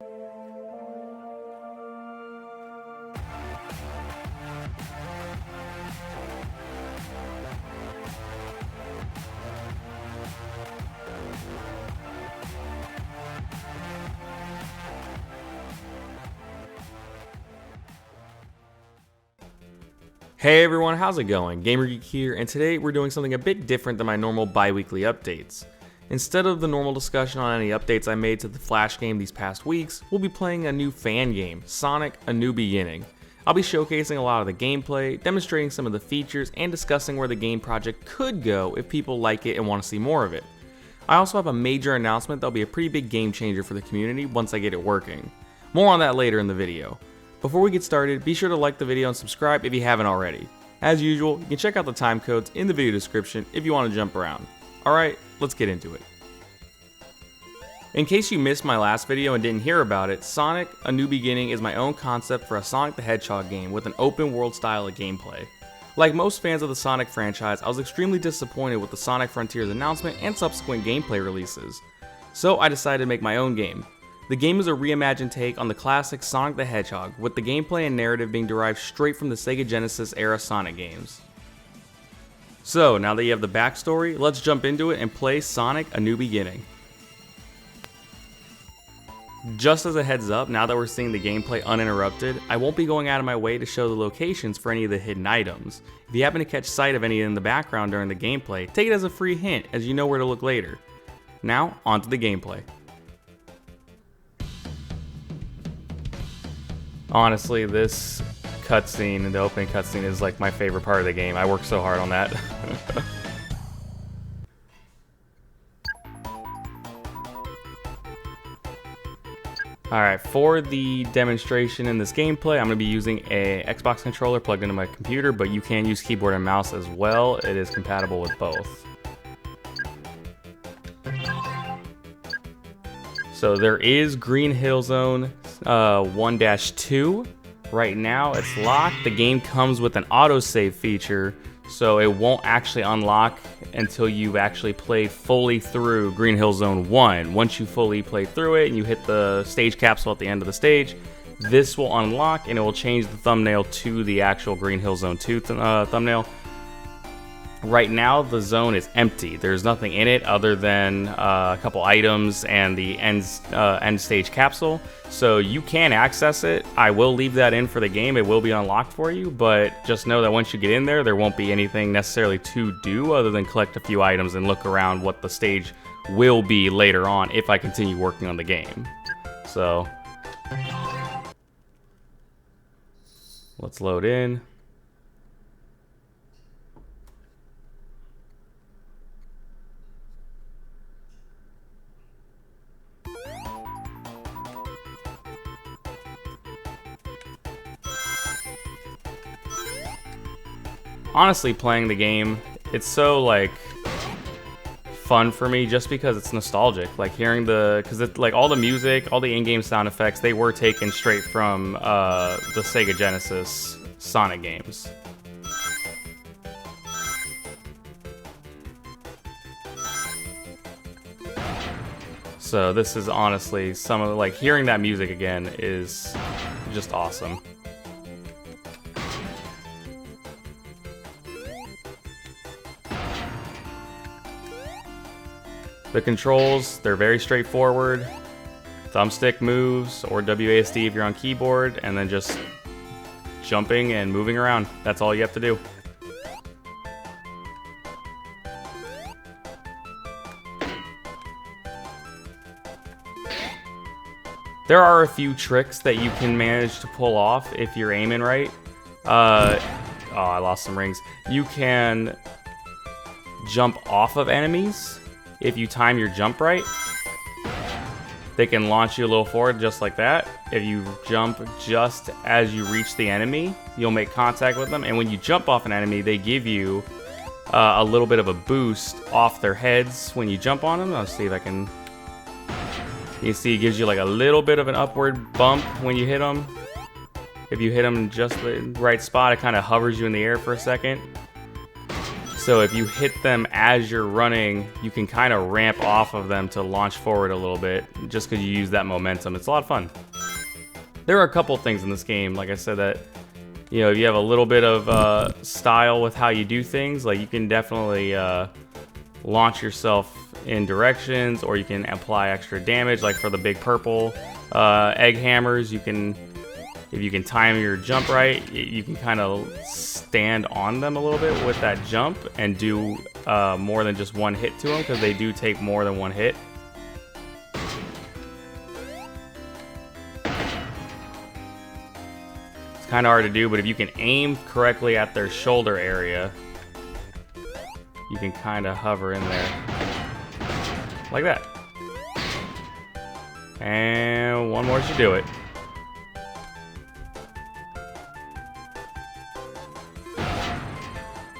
Hey everyone, how's it going? Geek here, and today we're doing something a bit different than my normal bi-weekly updates. Instead of the normal discussion on any updates I made to the Flash game these past weeks, we'll be playing a new fan game, Sonic: A New Beginning. I'll be showcasing a lot of the gameplay, demonstrating some of the features, and discussing where the game project could go if people like it and want to see more of it. I also have a major announcement that'll be a pretty big game changer for the community once I get it working. More on that later in the video. Before we get started, be sure to like the video and subscribe if you haven't already. As usual, you can check out the time codes in the video description if you want to jump around. Alright, let's get into it. In case you missed my last video and didn't hear about it, Sonic: A New Beginning is my own concept for a Sonic the Hedgehog game with an open world style of gameplay. Like most fans of the Sonic franchise, I was extremely disappointed with the Sonic Frontiers announcement and subsequent gameplay releases. So I decided to make my own game. The game is a reimagined take on the classic Sonic the Hedgehog, with the gameplay and narrative being derived straight from the Sega Genesis era Sonic games. So, now that you have the backstory, let's jump into it and play Sonic: A New Beginning. Just as a heads up, now that we're seeing the gameplay uninterrupted, I won't be going out of my way to show the locations for any of the hidden items. If you happen to catch sight of any in the background during the gameplay, take it as a free hint, as you know where to look later. Now, on to the gameplay. Honestly, this cutscene, the opening cutscene, is like my favorite part of the game. I worked so hard on that. Alright, for the demonstration in this gameplay, I'm going to be using a Xbox controller plugged into my computer, but you can use keyboard and mouse as well. It is compatible with both. So there is Green Hill Zone 1-2. Right now it's locked. The game comes with an autosave feature, so it won't actually unlock until you've actually played fully through Green Hill Zone 1. Once you fully play through it and you hit the stage capsule at the end of the stage, this will unlock and it will change the thumbnail to the actual Green Hill Zone 2 thumbnail. Right now, the zone is empty. There's nothing in it other than a couple items and the end stage capsule. So you can access it. I will leave that in for the game. It will be unlocked for you, but just know that once you get in there, there won't be anything necessarily to do other than collect a few items and look around what the stage will be later on if I continue working on the game. So let's load in. Honestly, playing the game, it's so like fun for me just because it's nostalgic. Like hearing because it's like all the music, all the in-game sound effects, they were taken straight from the Sega Genesis Sonic games. So this is honestly some of like hearing that music again is just awesome. The controls, they're very straightforward. Thumbstick moves, or WASD if you're on keyboard, and then just jumping and moving around. That's all you have to do. There are a few tricks that you can manage to pull off if you're aiming right. Oh, I lost some rings. You can jump off of enemies. If you time your jump right, they can launch you a little forward just like that. If you jump just as you reach the enemy, you'll make contact with them. And when you jump off an enemy, they give you a little bit of a boost off their heads when you jump on them. I'll see if I can... You see it gives you like a little bit of an upward bump when you hit them. If you hit them in just the right spot, it kind of hovers you in the air for a second. So if you hit them as you're running, you can kind of ramp off of them to launch forward a little bit, just because you use that momentum. It's a lot of fun. There are a couple things in this game, like I said, that, you know, if you have a little bit of style with how you do things, like you can definitely launch yourself in directions, or you can apply extra damage, like for the big purple egg hammers. You can, if you can time your jump right, you can kind of stand on them a little bit with that jump and do more than just one hit to them, because they do take more than one hit. It's kind of hard to do, but if you can aim correctly at their shoulder area, you can kind of hover in there like that. And one more should do it.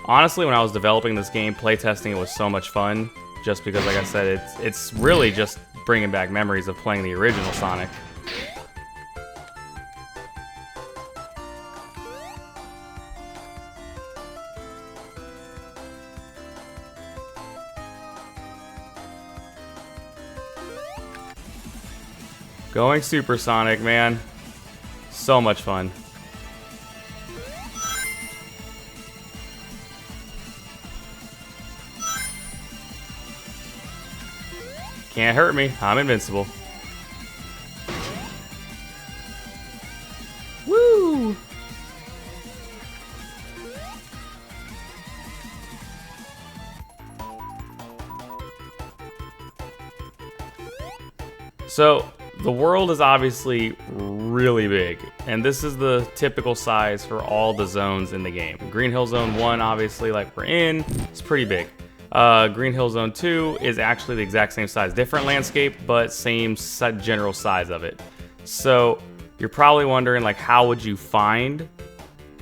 Honestly, when I was developing this game, playtesting it was so much fun, just because, like I said, it's really just bringing back memories of playing the original Sonic. Going supersonic, man. So much fun. Can't hurt me. I'm invincible. Woo! So, the world is obviously really big, and this is the typical size for all the zones in the game. Green Hill Zone 1, obviously, like we're in, it's pretty big. Green Hill Zone 2 is actually the exact same size. Different landscape, but same general size of it. So, you're probably wondering, like, how would you find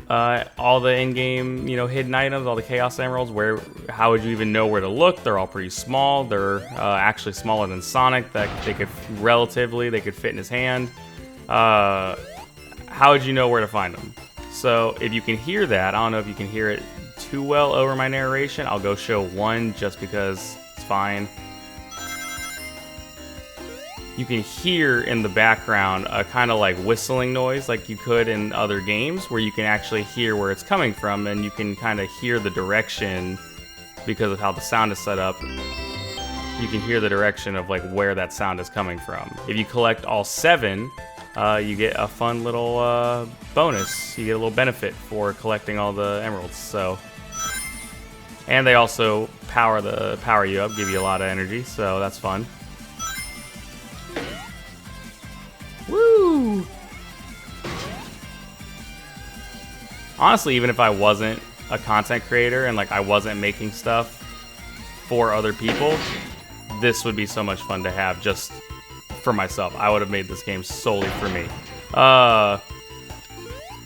all the in-game, you know, hidden items, all the Chaos Emeralds? How would you even know where to look? They're all pretty small. They're actually smaller than Sonic. That they could fit in his hand. How would you know where to find them? So if you can hear that, I don't know if you can hear it too well over my narration. I'll go show one just because it's fine. You can hear in the background a kind of like whistling noise like you could in other games, where you can actually hear where it's coming from, and you can kind of hear the direction because of how the sound is set up. You can hear the direction of like where that sound is coming from. If you collect all 7, you get a fun little bonus. You get a little benefit for collecting all the emeralds. So, and they also power you up, give you a lot of energy, so that's fun. Woo! Honestly, even if I wasn't a content creator and like I wasn't making stuff for other people, this would be so much fun to have just for myself. I would have made this game solely for me.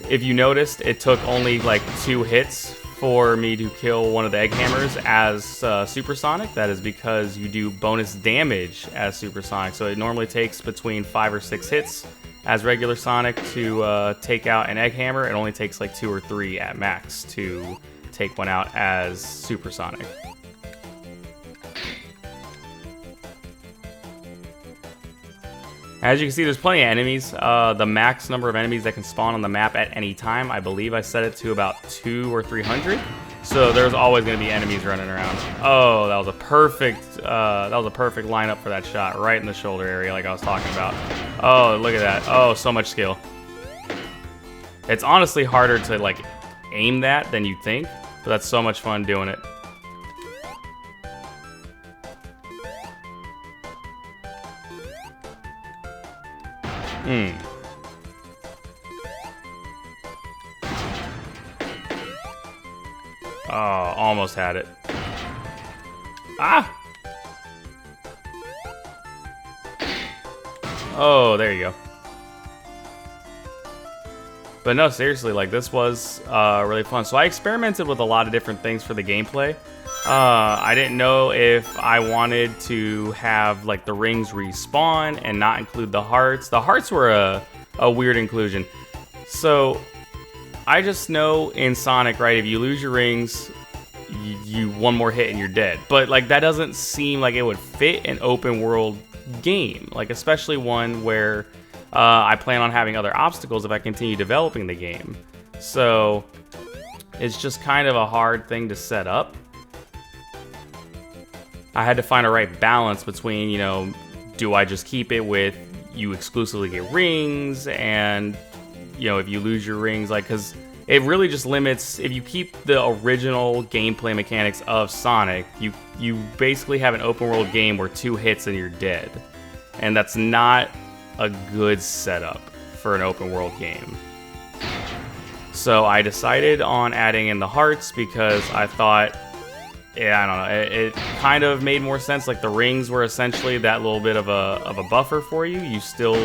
If you noticed, it took only like 2 hits for me to kill one of the egg hammers as supersonic. That is because you do bonus damage as supersonic. So it normally takes between 5 or 6 hits as regular Sonic to take out an egg hammer. It only takes like 2 or 3 at max to take one out as supersonic. As you can see, there's plenty of enemies. The max number of enemies that can spawn on the map at any time, I believe I set it to about 200 or 300. So there's always going to be enemies running around. Oh, that was a perfect lineup for that shot, right in the shoulder area, like I was talking about. Oh, look at that! Oh, so much skill. It's honestly harder to like aim that than you think, but that's so much fun doing it. Oh, almost had it. Ah! Oh, there you go. But no, seriously, like this was really fun. So I experimented with a lot of different things for the gameplay. I didn't know if I wanted to have like the rings respawn and not include the hearts. The hearts were a weird inclusion. So I just know in Sonic, right, if you lose your rings, you one more hit and you're dead. But like that doesn't seem like it would fit an open world game, like especially one where I plan on having other obstacles if I continue developing the game. So it's just kind of a hard thing to set up. I had to find a right balance between, you know, do I just keep it with you exclusively get rings, and you know, if you lose your rings, like, because it really just limits, if you keep the original gameplay mechanics of Sonic, you basically have an open world game where 2 hits and you're dead. And that's not a good setup for an open world game. So I decided on adding in the hearts because I thought, yeah, I don't know, it kind of made more sense. Like the rings were essentially that little bit of a buffer for you. You still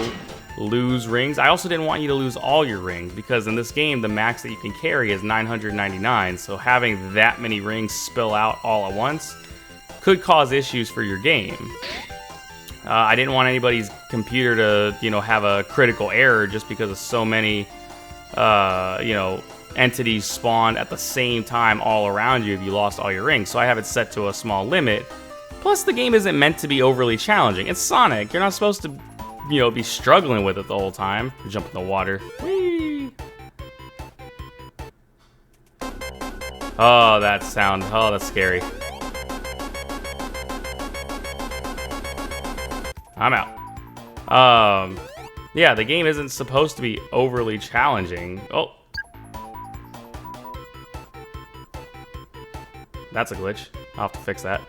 lose rings. I also didn't want you to lose all your rings because in this game, the max that you can carry is 999. So having that many rings spill out all at once could cause issues for your game. I didn't want anybody's computer to, you know, have a critical error just because of so many, you know, entities spawned at the same time all around you if you lost all your rings. So I have it set to a small limit. Plus, the game isn't meant to be overly challenging. It's Sonic. You're not supposed to, you know, be struggling with it the whole time. Jump in the water. Whee! Oh, that sound. Oh, that's scary. I'm out. Yeah, the game isn't supposed to be overly challenging. Oh. That's a glitch. I'll have to fix that.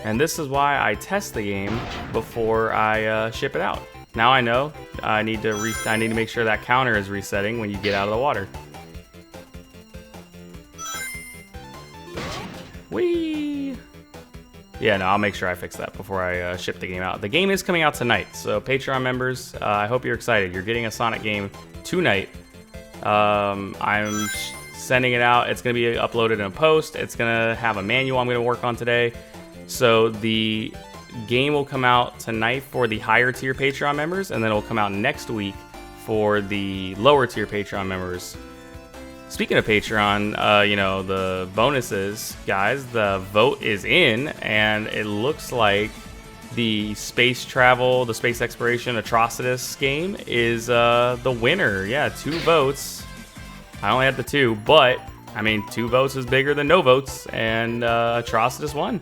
And this is why I test the game before I ship it out. Now I know I need to make sure that counter is resetting when you get out of the water. Whee! Yeah, no, I'll make sure I fix that before I ship the game out. The game is coming out tonight, so Patreon members, I hope you're excited. You're getting a Sonic game tonight. I'm sending it out. It's going to be uploaded in a post. It's going to have a manual I'm going to work on today. So the game will come out tonight for the higher tier Patreon members, and then it will come out next week for the lower tier Patreon members. Speaking of Patreon, you know, the bonuses, guys, the vote is in, and it looks like the space travel, the space exploration Atrocitus game is the winner. Yeah, 2 votes. I only had the 2, but, I mean, 2 votes is bigger than no votes, and Atrocitus won.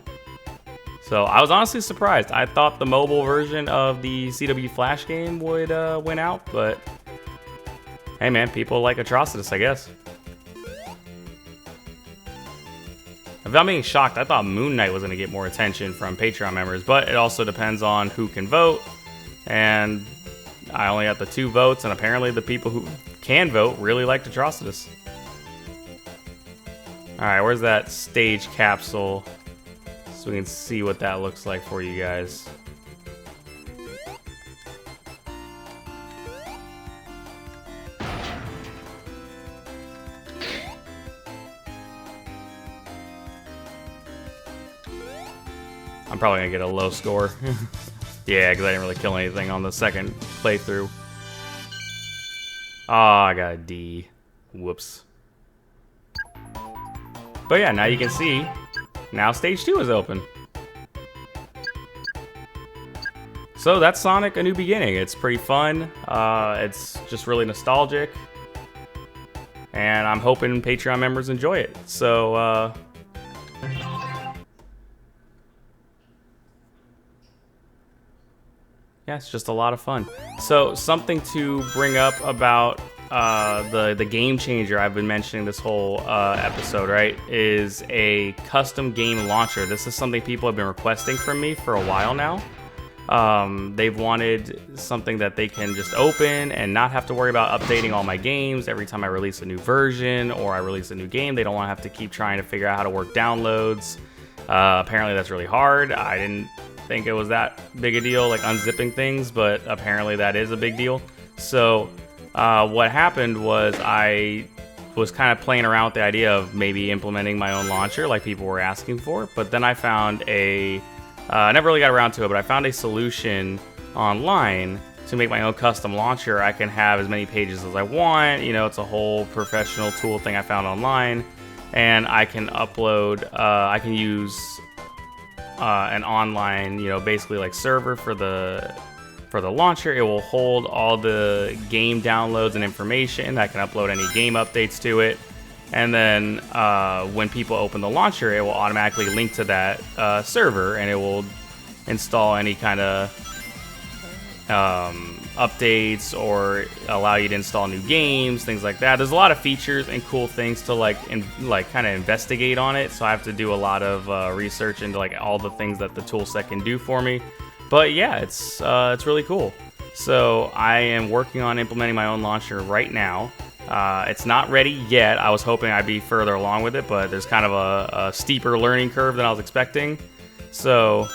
So I was honestly surprised. I thought the mobile version of the CW Flash game would win out, but hey man, people like Atrocitus, I guess. If I'm being shocked, I thought Moon Knight was going to get more attention from Patreon members, but it also depends on who can vote, and I only got the 2 votes, and apparently the people who can vote really liked Atrocitus. Alright, where's that stage capsule? So we can see what that looks like for you guys. I'm probably gonna get a low score. Yeah, because I didn't really kill anything on the second playthrough. Oh, I got a D. Whoops. But yeah, now you can see, now stage 2 is open. So that's Sonic A New Beginning. It's pretty fun. It's just really nostalgic. And I'm hoping Patreon members enjoy it. So, yeah, it's just a lot of fun. So something to bring up about the game changer I've been mentioning this whole episode, right, is a custom game launcher. This is something people have been requesting from me for a while now. They've wanted something that they can just open and not have to worry about updating all my games every time I release a new version or I release a new game. They don't want to have to keep trying to figure out how to work downloads. Apparently that's really hard. I didn't think it was that big a deal, like unzipping things, but apparently that is a big deal. So what happened was I was kind of playing around with the idea of maybe implementing my own launcher like people were asking for, but then I found I never really got around to it, but I found a solution online to make my own custom launcher. I can have as many pages as I want. You know, it's a whole professional tool thing I found online, and I can upload, I can use an online, you know, basically like server for the launcher. It will hold all the game downloads and information. I can upload any game updates to it. And then when people open the launcher, it will automatically link to that server, and it will install any kind of updates or allow you to install new games, things like that. There's a lot of features and cool things to kind of investigate on it. So I have to do a lot of research into like all the things that the tool set can do for me. But yeah, it's really cool. So I am working on implementing my own launcher right now. It's not ready yet. I was hoping I'd be further along with it, but there's kind of a steeper learning curve than I was expecting. So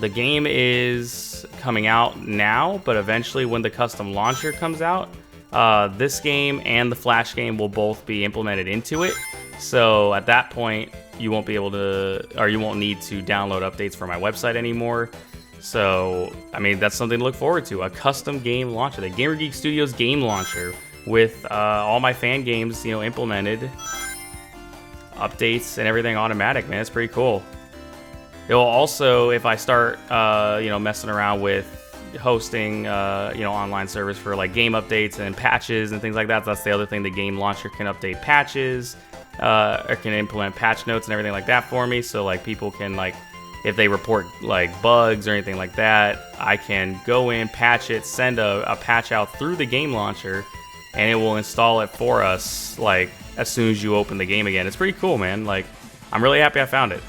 the game is coming out now, but eventually when the custom launcher comes out, this game and the Flash game will both be implemented into it. So at that point, you won't be able to, or you won't need to download updates from my website anymore. So, I mean, that's something to look forward to. A custom game launcher, the Gamer Geek Studios game launcher with all my fan games, you know, implemented, updates and everything automatic, man. It's pretty cool. It will also, if I start, you know, messing around with hosting, you know, online service for like game updates and patches and things like that. That's the other thing. The game launcher can update patches, or can implement patch notes and everything like that for me. So like people can like, if they report like bugs or anything like that, I can go in, patch it, send a patch out through the game launcher, and it will install it for us like as soon as you open the game again. It's pretty cool, man. Like, I'm really happy I found it.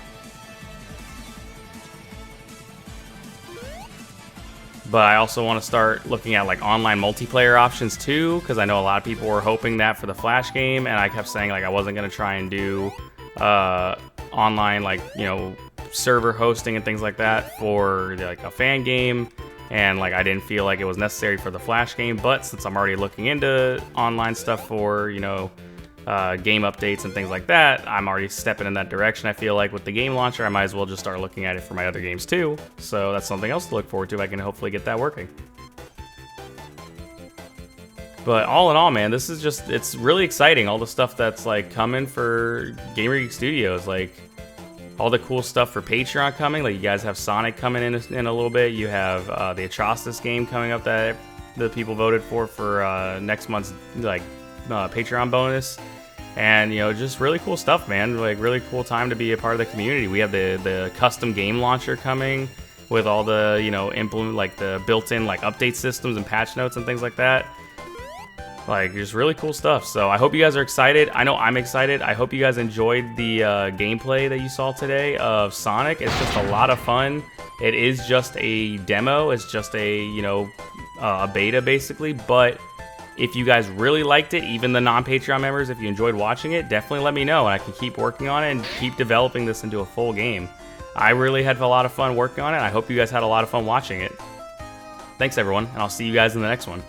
But I also want to start looking at like online multiplayer options too, because I know a lot of people were hoping that for the Flash game, and I kept saying like I wasn't going to try and do online, like, you know, server hosting and things like that for like a fan game, and like I didn't feel like it was necessary for the Flash game. But since I'm already looking into online stuff for, you know, game updates and things like that, I'm already stepping in that direction. I feel like with the game launcher, I might as well just start looking at it for my other games too. So that's something else to look forward to. I can hopefully get that working. But all in all, man, this is just, it's really exciting. All the stuff that's like coming for Gamer Geek Studios, like all the cool stuff for Patreon coming. Like you guys have Sonic coming in a little bit. You have the Atrocitus game coming up that the people voted for next month's like Patreon bonus. And, you know, just really cool stuff, man. Like, really cool time to be a part of the community. We have the custom game launcher coming with all the, you know, like the built-in like update systems and patch notes and things like that. Like, just really cool stuff. So I hope you guys are excited. I know I'm excited. I hope you guys enjoyed the gameplay that you saw today of Sonic. It's just a lot of fun. It is just a demo. It's just a, you know, a beta basically. But if you guys really liked it, even the non-Patreon members, if you enjoyed watching it, definitely let me know, and I can keep working on it and keep developing this into a full game. I really had a lot of fun working on it. I hope you guys had a lot of fun watching it. Thanks, everyone, and I'll see you guys in the next one.